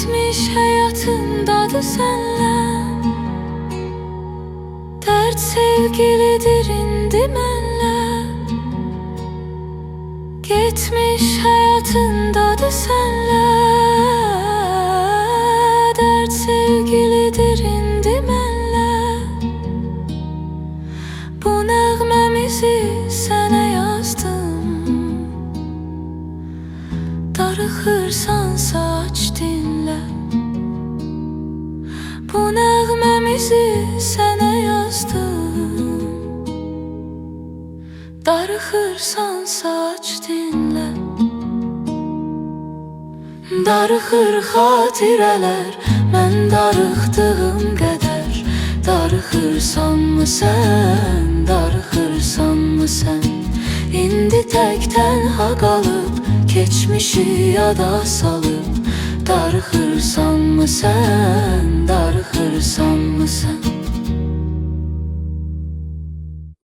Getmiş həyatındadır sənlə. Dərd sevgilidir indi mənlə. Getmiş həyatındadır sənlə. Dərd sevgilidir indi mənlə. Bu nəğməmizi sənə yazdım. Darıxırsansa aç dinlə. Bu nəğməmizi sənə yazdım. Darıxırsansa aç dinlə. Darıxır xatirələr, mən darıxdığım qədər. Darıxırsanmı sən, darıxırsanmı sən? İndi tək tənha qalıb, keçmişi yada salıb. Darıxırsanmı sən, darıxırsanmı sən?